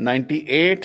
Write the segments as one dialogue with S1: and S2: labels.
S1: 98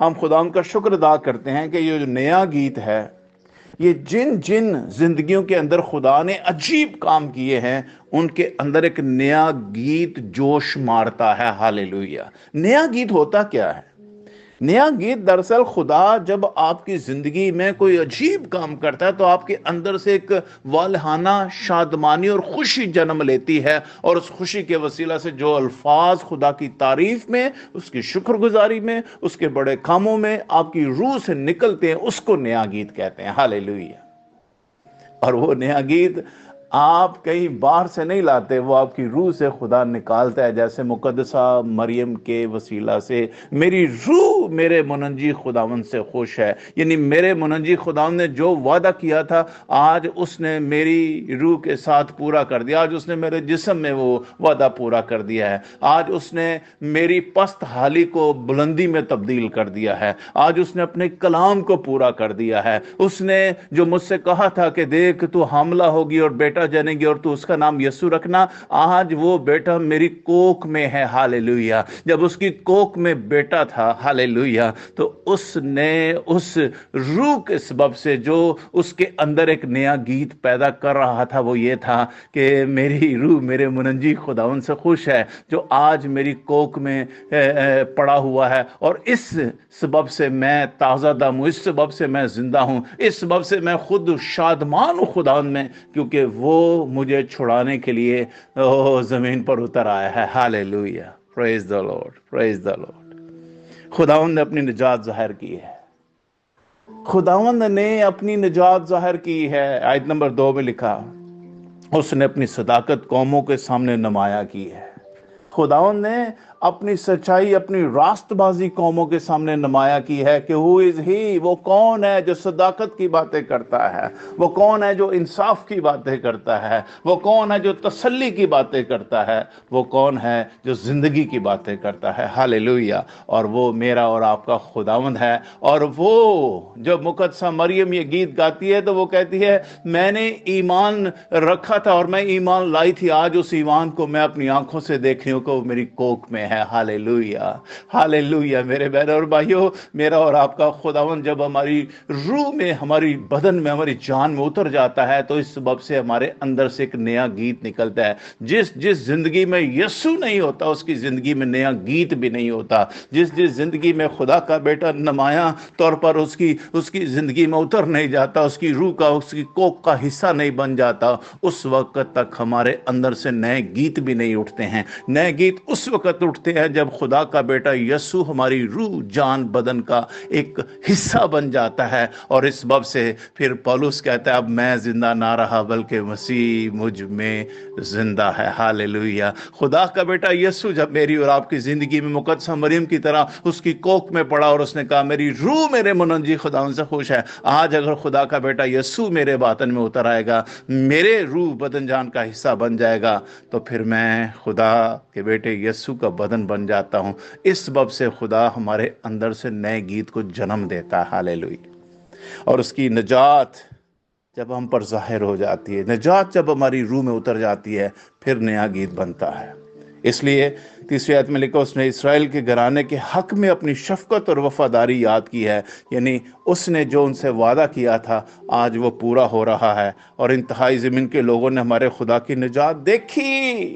S1: ہم خدا کا شکر ادا کرتے ہیں کہ یہ جو نیا گیت ہے، یہ جن جن زندگیوں کے اندر خدا نے عجیب کام کیے ہیں ان کے اندر ایک نیا گیت جوش مارتا ہے۔ ہالیلویہ۔ نیا گیت ہوتا کیا ہے؟ نیا گیت دراصل خدا جب آپ کی زندگی میں کوئی عجیب کام کرتا ہے تو آپ کے اندر سے ایک والہانہ شادمانی اور خوشی جنم لیتی ہے، اور اس خوشی کے وسیلہ سے جو الفاظ خدا کی تعریف میں، اس کی شکر گزاری میں، اس کے بڑے کاموں میں آپ کی روح سے نکلتے ہیں، اس کو نیا گیت کہتے ہیں۔ ہالیلویہ۔ اور وہ نیا گیت آپ کہیں باہر سے نہیں لاتے، وہ آپ کی روح سے خدا نکالتا ہے، جیسے مقدسہ مریم کے وسیلہ سے میری روح میرے منجی خداوند سے خوش ہے۔ یعنی میرے منجی خداوند نے جو وعدہ کیا تھا آج اس نے میری روح کے ساتھ پورا کر دیا، آج اس نے میرے جسم میں وہ وعدہ پورا کر دیا ہے، آج اس نے میری پست حالی کو بلندی میں تبدیل کر دیا ہے، آج اس نے اپنے کلام کو پورا کر دیا ہے۔ اس نے جو مجھ سے کہا تھا کہ دیکھ تو حاملہ ہوگی اور بیٹا جنے گی اور تو اس کا نام یسوع رکھنا، آج وہ بیٹا میری کوکھ میں ہے۔ ہالیلویہ۔ جب اس کی کوکھ میں بیٹا تھا، ہالیلویہ، تو اس نے اس روح کے سبب سے جو اس کے اندر ایک نیا گیت پیدا کر رہا تھا وہ یہ تھا کہ میری روح میرے منجی خداوند سے خوش ہے جو آج میری کوکھ میں پڑا ہوا ہے، اور اس سبب سے میں تازہ دم ہوں، اس سبب سے میں زندہ ہوں، اس سبب سے میں خود شادمان ہوں خداوند میں، کیونکہ وہ مجھے چھڑانے کے لیے زمین پر اتر آیا ہے۔ ہالیلویہ۔ پریز دی لارڈ، پریز دی لارڈ۔ خداوند نے اپنی نجات ظاہر کی ہے، خداوند نے اپنی نجات ظاہر کی ہے۔ آیت نمبر 2 میں لکھا، اس نے اپنی صداقت قوموں کے سامنے نمایاں کی ہے۔ خداوند نے اپنی سچائی، اپنی راست بازی قوموں کے سامنے نمایاں کی ہے کہ who is he، وہ کون ہے جو صداقت کی باتیں کرتا ہے، وہ کون ہے جو انصاف کی باتیں کرتا ہے، وہ کون ہے جو تسلی کی باتیں کرتا ہے، وہ کون ہے جو زندگی کی باتیں کرتا ہے۔ ہالیلویہ۔ اور وہ میرا اور آپ کا خداوند ہے۔ اور وہ جب مقدسہ مریم یہ گیت گاتی ہے تو وہ کہتی ہے میں نے ایمان رکھا تھا اور میں ایمان لائی تھی، آج اس ایمان کو میں اپنی آنکھوں سے دیکھ رہی ہوں کہ وہ میری کوکھ میں ہے۔ ہالیلویہ، ہالیلویہ۔ میرے بہن اور بھائیو، میرا اور آپ کا خداوند جب ہماری روح میں، ہماری بدن میں، ہماری جان میں اتر جاتا ہے تو اس سبب سے ہمارے اندر سے ایک نیا گیت نکلتا ہے۔ جس زندگی میں یسوع نہیں ہوتا اس کی زندگی میں نیا گیت بھی نہیں ہوتا۔ جس زندگی میں خدا کا بیٹا نمایاں طور پر اس کی زندگی میں اتر نہیں جاتا، اس کی روح کا، اس کی کوکھ کا حصہ نہیں بن جاتا، اس وقت تک ہمارے اندر سے نئے گیت بھی نہیں اٹھتے ہیں۔ نئے گیت اس وقت اٹھتے ہیں جب خدا کا بیٹا یسوع ہماری روح، جان، بدن کا ایک حصہ بن جاتا ہے، اور اس سبب سے پھر پولس کہتا ہے اب میں زندہ نہ رہا بلکہ مسیح مجھ میں زندہ ہے۔ ہالیلویہ۔ خدا کا بیٹا یسوع جب میری اور آپ کی زندگی میں مقدسہ مریم کی طرح اس کی کوکھ میں پڑا اور اس نے کہا میری روح میرے منجی خداوند سے خوش ہے، آج اگر خدا کا بیٹا یسوع میرے باطن میں اتر آئے گا، میرے روح بدن جان کا حصہ بن جائے گا، تو پھر میں خدا کے بیٹے یسوع کا بدن بن جاتا ہوں۔ اس سبب سے خدا ہمارے اندر سے نئے گیت کو جنم دیتا ہے۔ ہالیلویہ۔ اور اس کی نجات جب ہم پر ظاہر ہو جاتی ہے، نجات جب ہماری روح میں اتر جاتی ہے، پھر نیا گیت بنتا ہے۔ اس لیے 3 آیت میں لکھا اس نے اسرائیل کے گھرانے کے حق میں اپنی شفقت اور وفاداری یاد کی ہے، یعنی اس نے جو ان سے وعدہ کیا تھا آج وہ پورا ہو رہا ہے، اور انتہائی زمین کے لوگوں نے ہمارے خدا کی نجات دیکھی۔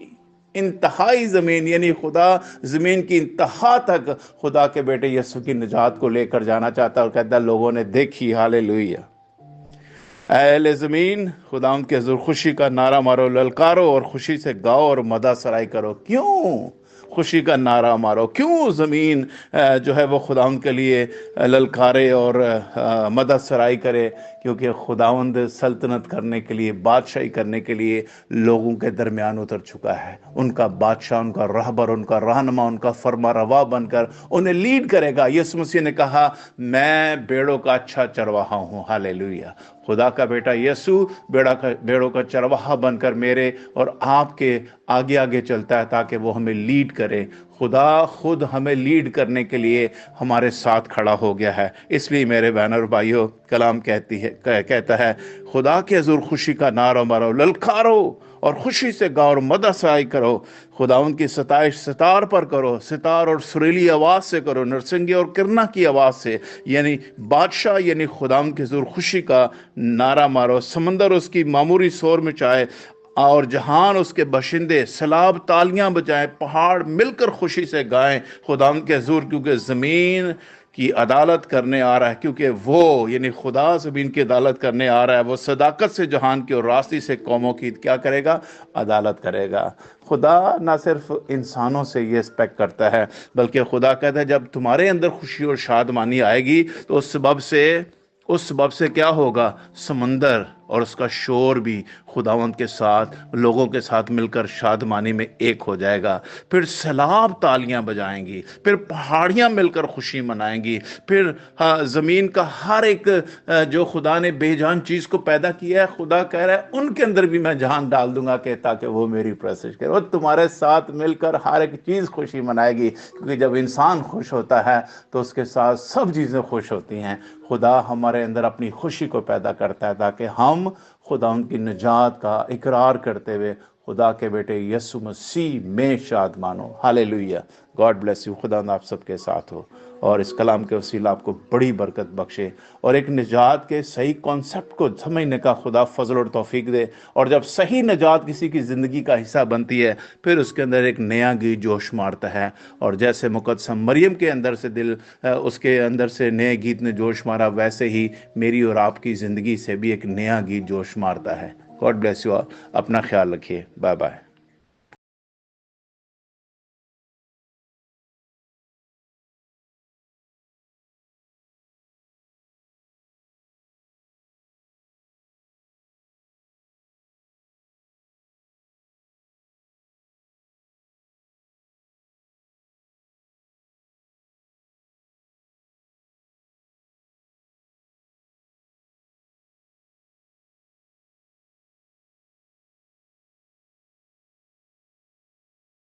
S1: انتہائی زمین یعنی خدا زمین کی انتہا تک خدا کے بیٹے یسوع کی نجات کو لے کر جانا چاہتا ہے، اور کہتا ہے لوگوں نے دیکھی۔ ہالیلویہ۔ اے اہل زمین، خداوند کے حضور خوشی کا نعرہ مارو، للکارو اور خوشی سے گاؤ اور مدح سرائی کرو۔ کیوں خوشی کا نعرہ مارو؟ کیوں زمین جو ہے وہ خداوند کے لیے للکارے اور مدح سرائی کرے؟ کیونکہ خداوند سلطنت کرنے کے لیے، بادشاہی کرنے کے لیے لوگوں کے درمیان اتر چکا ہے۔ ان کا بادشاہ، ان کا رہبر، ان کا رہنما، ان کا فرما روا بن کر انہیں لیڈ کرے گا۔ یسوع مسیح نے کہا میں بیڑوں کا اچھا چرواہا ہوں۔ ہالیلویہ۔ خدا کا بیٹا یسوع بیڑوں کا چرواہا بن کر میرے اور آپ کے آگے آگے چلتا ہے تاکہ وہ ہمیں لیڈ کرے۔ خدا خود ہمیں لیڈ کرنے کے لیے ہمارے ساتھ کھڑا ہو گیا ہے۔ اس لیے میرے بہن اور بھائیوں، کلام کہتا ہے خدا کے حضور خوشی کا نعرہ مارو، للکارو اور خوشی سے گاؤ اور مدح سائی کرو، خداوند کی ستائش ستار پر کرو، ستار اور سریلی آواز سے کرو، نرسنگی اور کرنا کی آواز سے، یعنی بادشاہ یعنی خداوند کی حضور خوشی کا نعرہ مارو، سمندر اس کی معموری شور مچائے اور جہان اس کے باشندے سلاب تالیاں بجائیں، پہاڑ مل کر خوشی سے گائیں خداوند کے حضور، کیونکہ زمین کی عدالت کرنے آ رہا ہے، کیونکہ وہ یعنی خدا زمین کی عدالت کرنے آ رہا ہے، وہ صداقت سے جہان کی اور راستی سے قوموں کی کیا کرے گا؟ عدالت کرے گا۔ خدا نہ صرف انسانوں سے یہ ایکسپیکٹ کرتا ہے، بلکہ خدا کہتا ہے جب تمہارے اندر خوشی اور شادمانی آئے گی تو اس سبب سے کیا ہوگا؟ سمندر اور اس کا شور بھی خداوند کے ساتھ، لوگوں کے ساتھ مل کر شادمانی میں ایک ہو جائے گا۔ پھر سیلاب تالیاں بجائیں گی، پھر پہاڑیاں مل کر خوشی منائیں گی، پھر زمین کا ہر ایک جو خدا نے بے جان چیز کو پیدا کیا ہے، خدا کہہ رہا ہے ان کے اندر بھی میں جان ڈال دوں گا کہ تاکہ وہ میری پرستش کرے۔ اور تمہارے ساتھ مل کر ہر ایک چیز خوشی منائے گی، کیونکہ جب انسان خوش ہوتا ہے تو اس کے ساتھ سب چیزیں خوش ہوتی ہیں۔ خدا ہمارے اندر اپنی خوشی کو پیدا کرتا ہے تاکہ ہم خدا ان کی نجات کا اقرار کرتے ہوئے خدا کے بیٹے یسوع مسیح میں شاد مانو۔ ہاللیلویہ۔ God bless you. خدا آپ سب کے ساتھ ہو اور اس کلام کے وسیلہ آپ کو بڑی برکت بخشے اور ایک نجات کے صحیح کانسیپٹ کو سمجھنے کا خدا فضل اور توفیق دے، اور جب صحیح نجات کسی کی زندگی کا حصہ بنتی ہے پھر اس کے اندر ایک نیا گیت جوش مارتا ہے، اور جیسے مقدسہ مریم کے اندر سے اس کے اندر سے نئے گیت نے جوش مارا، ویسے ہی میری اور آپ کی زندگی سے بھی ایک نیا گیت جوش مارتا ہے۔ God bless you all. اپنا خیال رکھیے۔ Bye bye.